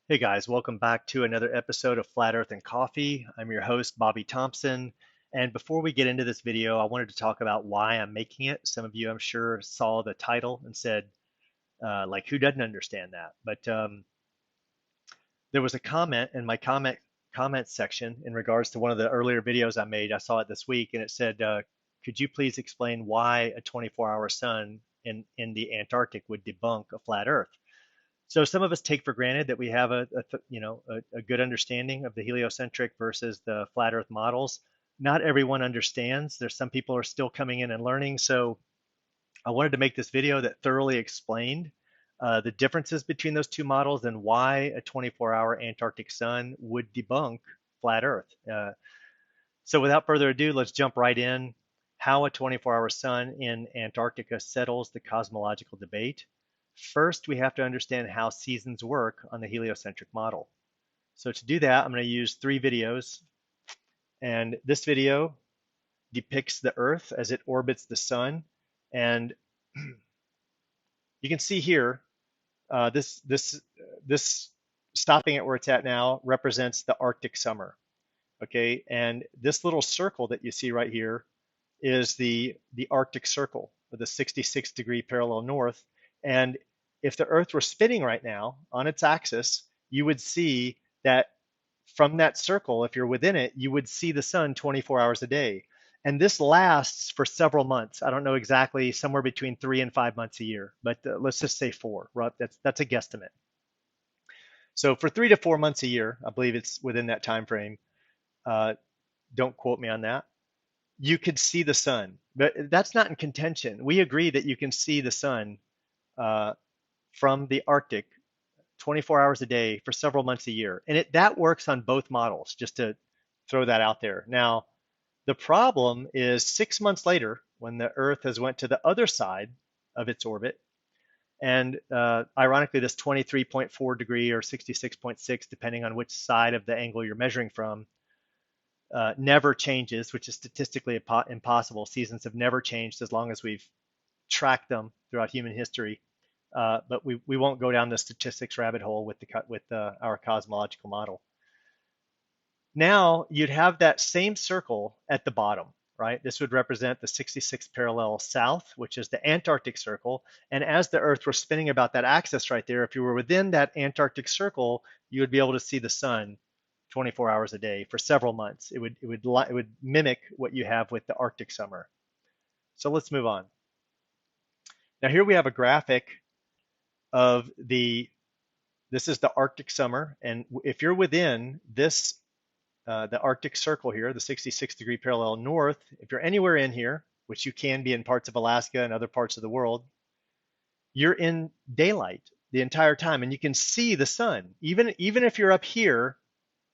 Hey guys, welcome back to another episode of Flat Earth and Coffee. I'm your host, Bobby Thompson. And before we get into this video, I wanted to talk about why I'm making it. Some of you, I'm sure, saw the title and said, who doesn't understand that? But there was a comment in my comment section in regards to one of the earlier videos I made. I saw it this week, and it said, could you please explain why a 24-hour sun in the Antarctic would debunk a flat Earth? So some of us take for granted that we have a good understanding of the heliocentric versus the flat Earth models. Not everyone understands. There's some people are still coming in and learning. So I wanted to make this video that thoroughly explained the differences between those two models and why a 24-hour Antarctic sun would debunk flat Earth. So without further ado, let's jump right in. How a 24-hour sun in Antarctica settles the cosmological debate. First, we have to understand how seasons work on the heliocentric model. So to do that, I'm going to use three videos. And this video depicts the Earth as it orbits the sun. And you can see here, this stopping at where it's at now represents the Arctic summer. Okay, and this little circle that you see right here is the Arctic Circle, with the 66-degree parallel north. And if the Earth were spinning right now on its axis, you would see that from that circle, if you're within it, you would see the sun 24 hours a day. And this lasts for several months. I don't know exactly, somewhere between 3 and 5 months a year, but let's just say four. That's a guesstimate. So for 3 to 4 months a year, I believe it's within that time frame. Uh, don't quote me on that. You could see the sun, but that's not in contention. We agree that you can see the sun uh, from the Arctic 24 hours a day for several months a year. And that works on both models, just to throw that out there. Now, the problem is 6 months later, when the Earth has went to the other side of its orbit, and ironically, this 23.4 degree or 66.6, depending on which side of the angle you're measuring from, never changes, which is statistically impossible. Seasons have never changed as long as we've tracked them throughout human history. But we won't go down the statistics rabbit hole with our cosmological model. Now you'd have that same circle at the bottom, right? This would represent the 66th parallel south, which is the Antarctic circle. And as the Earth were spinning about that axis right there, if you were within that Antarctic circle, you would be able to see the sun 24 hours a day for several months. It would mimic what you have with the Arctic summer. So let's move on. Now here we have a graphic of this is the Arctic summer, and if you're within this the Arctic circle here, the 66-degree parallel north, if you're anywhere in here, which you can be in parts of Alaska and other parts of the world, you're in daylight the entire time, and you can see the sun. Even if you're up here,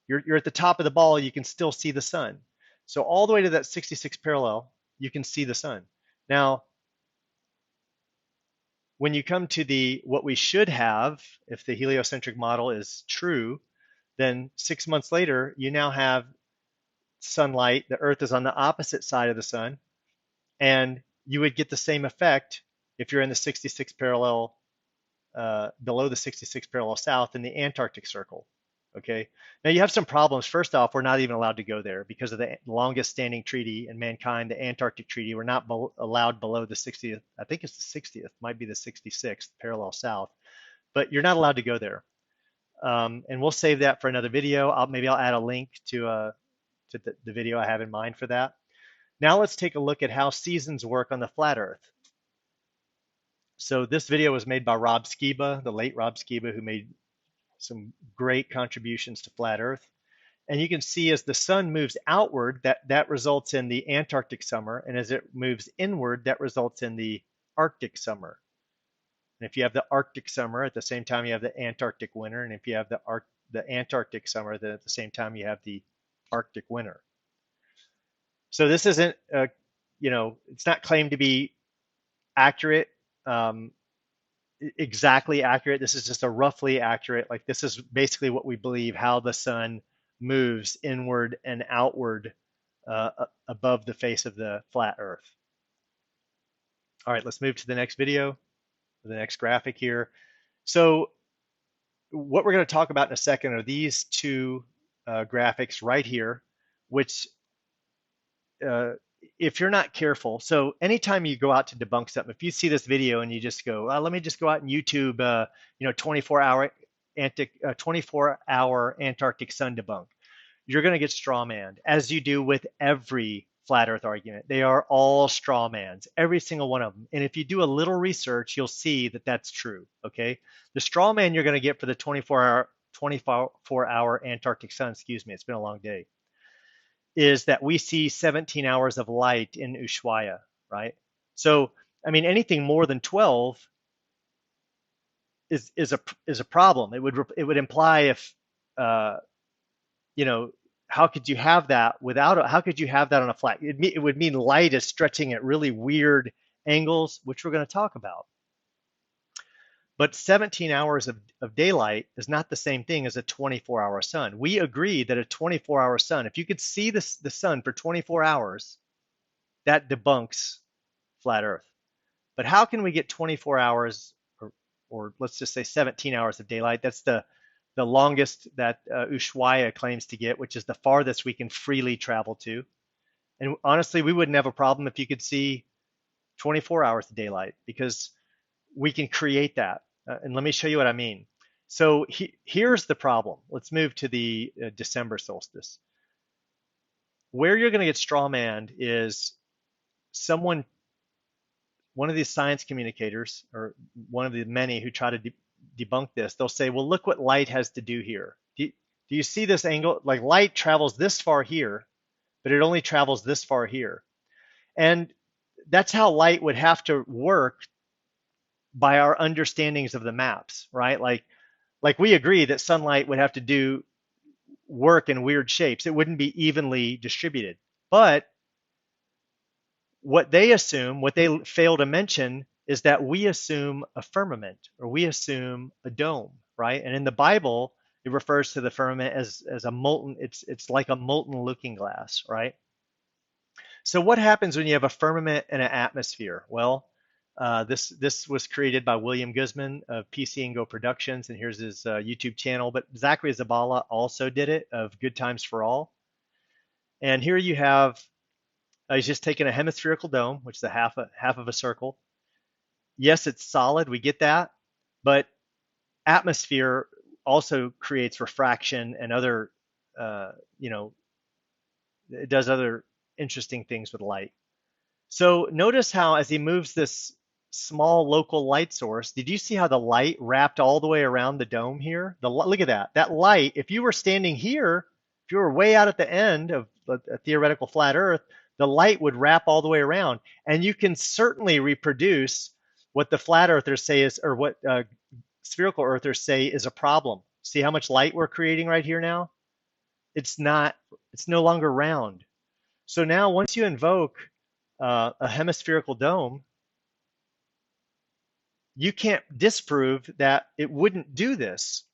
you're at the top of the ball, you can still see the sun. So all the way to that 66 parallel, you can see the sun. Now, when you come to what we should have, if the heliocentric model is true, then 6 months later, you now have sunlight. The Earth is on the opposite side of the sun, and you would get the same effect if you're in the 66 parallel, below the 66 parallel south in the Antarctic circle. Okay. Now you have some problems. First off, we're not even allowed to go there because of the longest standing treaty in mankind, the Antarctic Treaty. We're not allowed below the 60th. I think it's the 60th, might be the 66th parallel south, but you're not allowed to go there. And we'll save that for another video. Maybe I'll add a link to the video I have in mind for that. Now let's take a look at how seasons work on the flat Earth. So this video was made by Rob Skiba, the late Rob Skiba, who made some great contributions to flat Earth. And you can see as the sun moves outward, that results in the Antarctic summer. And as it moves inward, that results in the Arctic summer. And if you have the Arctic summer, at the same time you have the Antarctic winter. And if you have the Antarctic summer, then at the same time you have the Arctic winter. So this isn't, it's not claimed to be accurate, exactly accurate. This is just a roughly accurate, like this is basically what we believe how the sun moves inward and outward above the face of the flat Earth. All right, let's move to the next video, the next graphic here. So what we're going to talk about in a second are these two graphics right here, which uh, if you're not careful, so anytime you go out to debunk something, if you see this video and you just go, let me just go out and YouTube, 24-hour Antarctic sun debunk, you're going to get straw manned, as you do with every flat Earth argument. They are all straw mans, every single one of them. And if you do a little research, you'll see that that's true. Okay, the straw man you're going to get for the 24-hour Antarctic sun, excuse me, it's been a long day, is that we see 17 hours of light in Ushuaia, right? So, I mean, anything more than 12 is a problem. It would imply if uh, you know, how could you have that how could you have that on a flat? It would mean light is stretching at really weird angles, which we're going to talk about. But 17 hours of daylight is not the same thing as a 24-hour sun. We agree that a 24-hour sun, if you could see the sun for 24 hours, that debunks flat Earth. But how can we get 24 hours or let's just say 17 hours of daylight? That's the longest that Ushuaia claims to get, which is the farthest we can freely travel to. And honestly, we wouldn't have a problem if you could see 24 hours of daylight because we can create that. And let me show you what I mean. So here's the problem. Let's move to the December solstice. Where you're going to get strawmanned is one of these science communicators, or one of the many who try to debunk this, they'll say, well, look what light has to do here. Do you see this angle? Like light travels this far here, but it only travels this far here. And that's how light would have to work by our understandings of the maps, right? Like we agree that sunlight would have to do work in weird shapes. It wouldn't be evenly distributed. But what they assume, what they fail to mention, is that we assume a firmament or we assume a dome, right? And in the Bible, it refers to the firmament as a molten, it's like a molten looking glass, right? So what happens when you have a firmament and an atmosphere? Well, this was created by William Guzman of PC and Go Productions, and here's his YouTube channel. But Zachary Zabala also did it of Good Times for All. And here you have, he's just taken a hemispherical dome, which is half of a circle. Yes, it's solid, we get that, but atmosphere also creates refraction and other, it does other interesting things with light. So notice how as he moves this small local light source, did you see how the light wrapped all the way around the dome here? Look at that. That light, if you were standing here, if you were way out at the end of a theoretical flat Earth, the light would wrap all the way around. And you can certainly reproduce what the flat earthers say is, or what spherical earthers say is a problem. See how much light we're creating right here now? It's no longer round. So now once you invoke a hemispherical dome, you can't disprove that it wouldn't do this.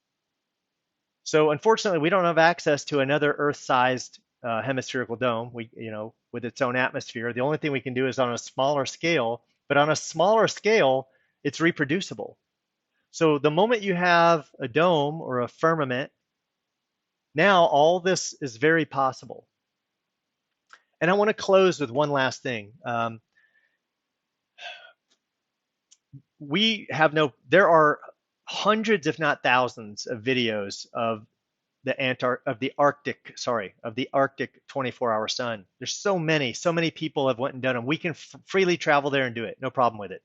So unfortunately, we don't have access to another Earth-sized hemispherical dome. With its own atmosphere. The only thing we can do is on a smaller scale. But on a smaller scale, it's reproducible. So the moment you have a dome or a firmament, now all this is very possible. And I want to close with one last thing. There are hundreds, if not thousands, of videos of the Arctic 24-hour sun. There's so many people have went and done them. We can freely travel there and do it, no problem with it.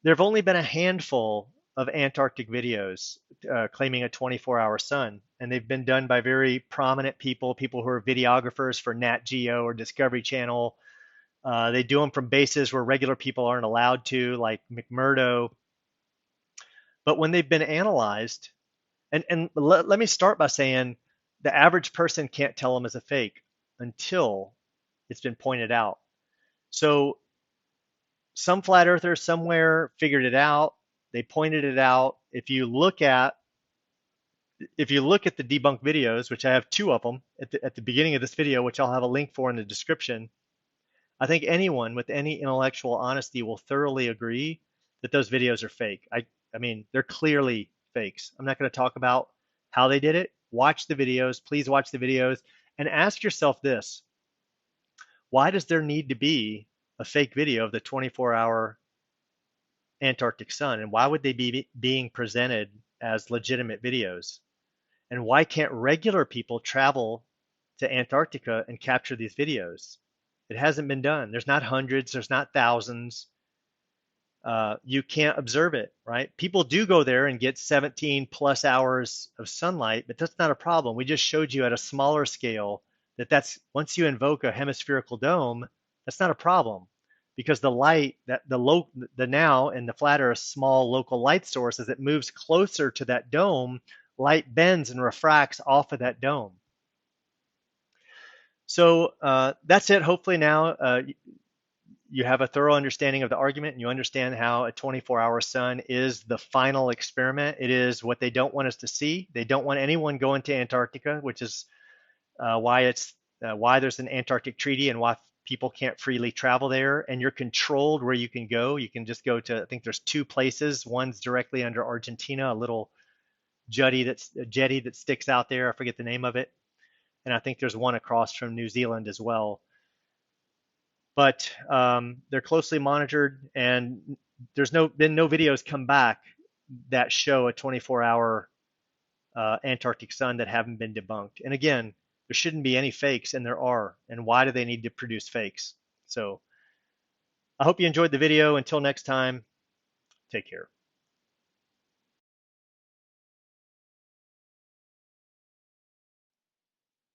There have only been a handful of Antarctic videos claiming a 24-hour sun, and they've been done by very prominent people who are videographers for Nat Geo or Discovery Channel. They do them from bases where regular people aren't allowed to, like McMurdo. But when they've been analyzed, and let me start by saying the average person can't tell them as a fake until it's been pointed out. So some flat earthers somewhere figured it out. They pointed it out. If you look at the debunked videos, which I have two of them at the beginning of this video, which I'll have a link for in the description, I think anyone with any intellectual honesty will thoroughly agree that those videos are fake. I mean, they're clearly fakes. I'm not going to talk about how they did it. Watch the videos. Please watch the videos and ask yourself this: why does there need to be a fake video of the 24-hour Antarctic sun? And why would they be being presented as legitimate videos? And why can't regular people travel to Antarctica and capture these videos? It hasn't been done. There's not hundreds, there's not thousands. You can't observe it, right? People do go there and get 17 plus hours of sunlight, but that's not a problem. We just showed you at a smaller scale that that's once you invoke a hemispherical dome, that's not a problem because the light that the now and the flat Earth small local light source as it moves closer to that dome, light bends and refracts off of that dome. So that's it. Hopefully now you have a thorough understanding of the argument and you understand how a 24-hour sun is the final experiment. It is what they don't want us to see. They don't want anyone going to Antarctica, which is why there's an Antarctic treaty and why people can't freely travel there. And you're controlled where you can go. You can just go to, I think there's two places. One's directly under Argentina, a little jetty that sticks out there. I forget the name of it. And I think there's one across from New Zealand as well. But they're closely monitored, and there's been no videos come back that show a 24-hour Antarctic sun that haven't been debunked. And again, there shouldn't be any fakes, and there are. And why do they need to produce fakes? So I hope you enjoyed the video. Until next time, take care.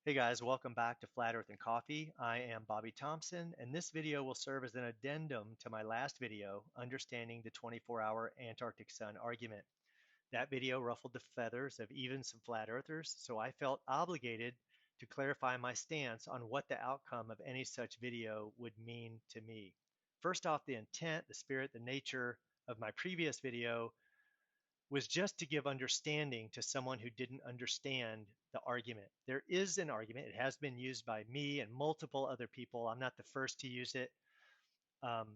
Hey guys, welcome back to Flat Earth and Coffee. I am Bobby Thompson, and this video will serve as an addendum to my last video, Understanding the 24-Hour Antarctic Sun Argument. That video ruffled the feathers of even some flat earthers, so I felt obligated to clarify my stance on what the outcome of any such video would mean to me. First off, the intent, the spirit, the nature of my previous video was just to give understanding to someone who didn't understand the argument. There is an argument. It has been used by me and multiple other people. I'm not the first to use it. Um,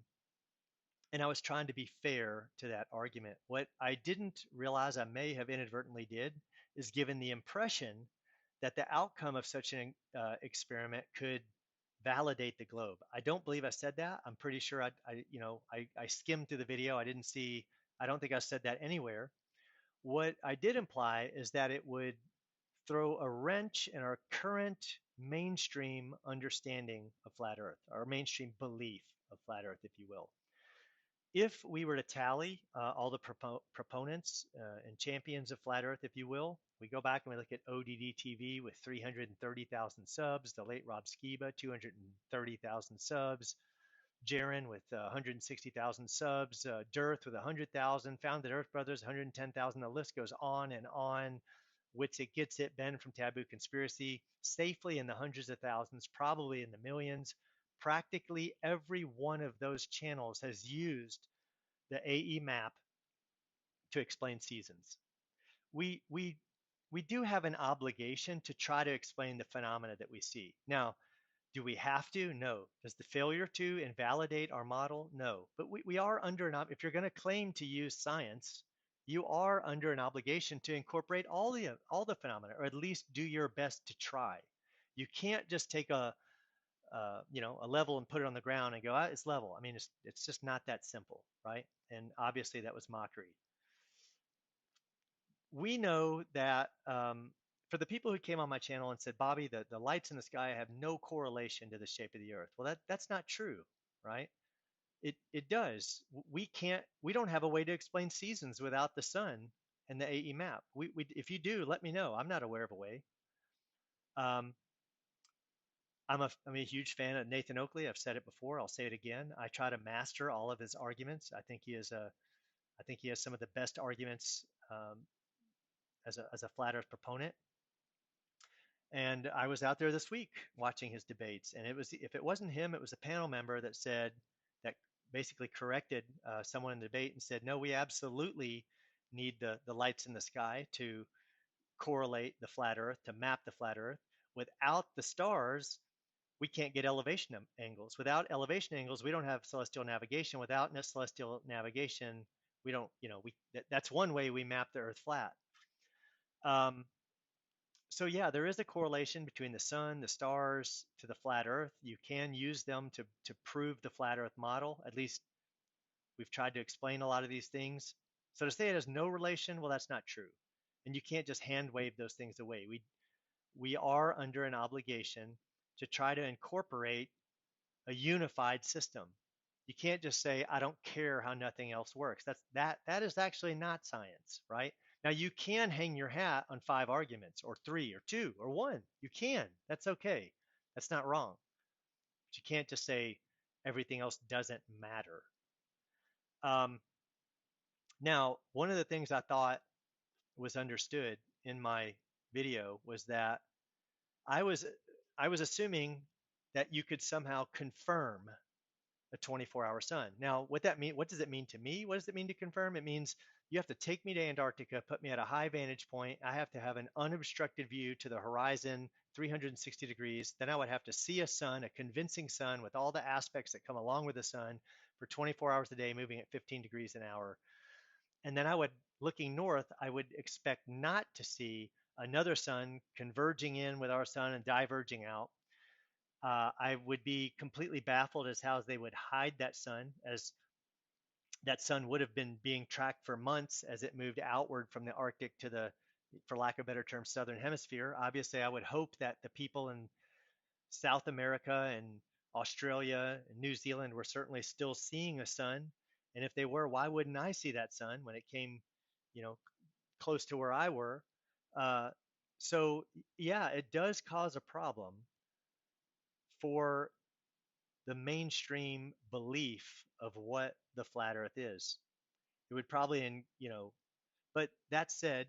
and I was trying to be fair to that argument. What I didn't realize I may have inadvertently did is given the impression that the outcome of such an experiment could validate the globe. I don't believe I said that. I'm pretty sure I skimmed through the video. I don't think I said that anywhere. What I did imply is that it would throw a wrench in our current mainstream understanding of flat Earth, our mainstream belief of flat Earth, if you will. If we were to tally all the proponents and champions of flat Earth, if you will, we go back and we look at ODD TV with 330,000 subs, the late Rob Skiba, 230,000 subs, Jaron with 160,000 subs, Dearth with 100,000, Founded Earth Brothers, 110,000. The list goes on and on. Wits It Gets It, Ben from Taboo Conspiracy, safely in the hundreds of thousands, probably in the millions. Practically every one of those channels has used the AE map to explain seasons. We we we do have an obligation to try to explain the phenomena that we see. Now, do we have to? No. Does the failure to invalidate our model? No. But we are under if you're going to claim to use science, you are under an obligation to incorporate all the phenomena, or at least do your best to try. You can't just take a level and put it on the ground and go, it's level. I mean, it's just not that simple, right? And obviously that was mockery. We know that for the people who came on my channel and said, Bobby, the lights in the sky have no correlation to the shape of the Earth. Well, that's not true, right? It does. We don't have a way to explain seasons without the sun and the AE map. If you do, let me know. I'm not aware of a way. Um, I'm a huge fan of Nathan Oakley. I've said it before. I'll say it again. I try to master all of his arguments. I think he has some of the best arguments as a flat Earth proponent. And I was out there this week watching his debates, and if it wasn't him, it was a panel member that basically corrected someone in the debate and said, no, we absolutely need the lights in the sky to correlate the flat Earth, to map the flat Earth. Without the stars, we can't get elevation angles. Without elevation angles, we don't have celestial navigation. Without celestial navigation, We don't, that's one way we map the Earth flat. Um, so yeah, there is a correlation between the sun, the stars, to the flat Earth. You can use them to prove the flat Earth model. At least we've tried to explain a lot of these things. So to say it has no relation, well, that's not true. And you can't just hand wave those things away. We are under an obligation to try to incorporate a unified system. You can't just say, I don't care how nothing else works. That is actually not science, right? Now you can hang your hat on 5 arguments or 3 or 2 or 1. You can. That's okay. That's not wrong. But you can't just say everything else doesn't matter. Um, Now, one of the things I thought was understood in my video was that I was I was assuming that you could somehow confirm a 24-hour sun. Now, what does it mean to me? What does it mean to confirm? It means you have to take me to Antarctica, put me at a high vantage point. I have to have an unobstructed view to the horizon, 360 degrees. Then I would have to see a sun, a convincing sun with all the aspects that come along with the sun for 24 hours a day, moving at 15 degrees an hour. And then looking north, I would expect not to see another sun converging in with our sun and diverging out. I would be completely baffled as how they would hide that sun, as that sun would have been being tracked for months as it moved outward from the Arctic to the, for lack of a better term, southern hemisphere. Obviously, I would hope that the people in South America and Australia and New Zealand were certainly still seeing a sun. And if they were, why wouldn't I see that sun when it came, you know, close to where I were? Uh, so yeah, it does cause a problem for the mainstream belief of what the flat earth is. It would probably, but that said,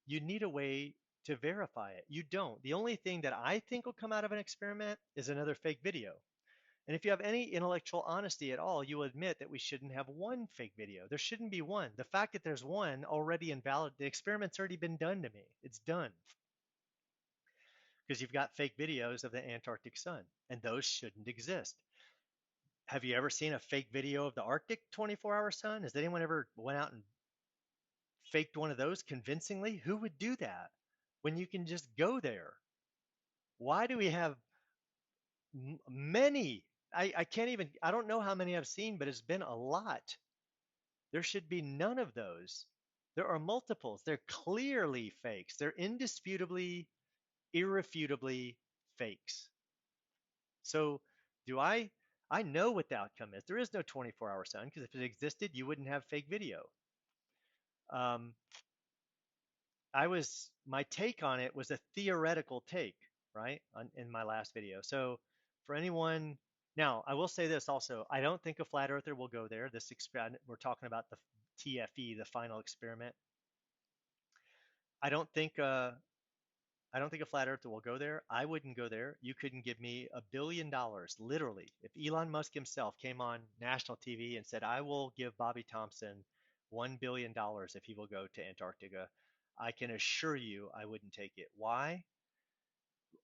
you need a way to verify it. You don't. The only thing that I think will come out of an experiment is another fake video. And if you have any intellectual honesty at all, you will admit that we shouldn't have one fake video. There shouldn't be one. The fact that there's one already invalid, the experiment's already been done to me. It's done because you've got fake videos of the Antarctic sun, and those shouldn't exist. Have you ever seen a fake video of the Arctic 24-hour sun? Has anyone ever went out and faked one of those convincingly? Who would do that when you can just go there? Why do we have many? I can't even, I don't know how many I've seen, but it's been a lot. There should be none of those. There are multiples. They're clearly fakes. They're indisputably, irrefutably fakes. So do I know what the outcome is. There is no 24-hour sun because if it existed, you wouldn't have fake video. Um, my take on it was a theoretical take, right, in my last video. So for anyone, now I will say this also, I don't think a flat earther will go there. This experiment, we're talking about the TFE, the final experiment. I don't think I don't think a flat earther will go there. I wouldn't go there. You couldn't give me $1 billion, literally. If Elon Musk himself came on national TV and said, I will give Bobby Thompson $1 billion if he will go to Antarctica, I can assure you I wouldn't take it. Why?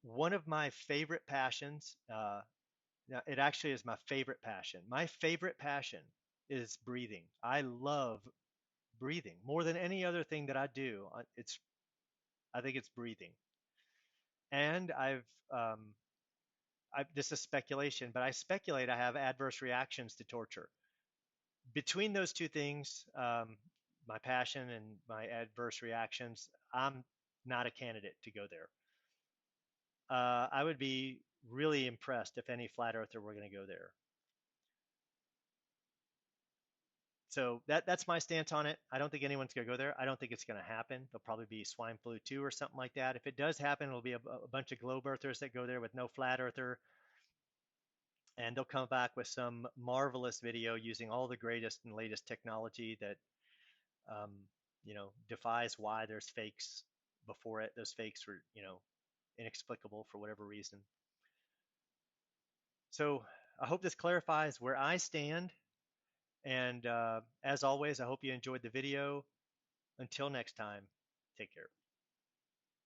One of my favorite passions, now it actually is my favorite passion. My favorite passion is breathing. I love breathing more than any other thing that I do. I think it's breathing. And this is speculation, but I speculate I have adverse reactions to torture. Between those two things, my passion and my adverse reactions, I'm not a candidate to go there. I would be really impressed if any flat earther were going to go there. So that's my stance on it. I don't think anyone's going to go there. I don't think it's going to happen. There'll probably be swine flu 2 or something like that. If it does happen, it'll be a bunch of globe earthers that go there with no flat earther, and they'll come back with some marvelous video using all the greatest and latest technology that defies why there's fakes before it. Those fakes were inexplicable for whatever reason. So I hope this clarifies where I stand. And as always, I hope you enjoyed the video. Until next time, take care.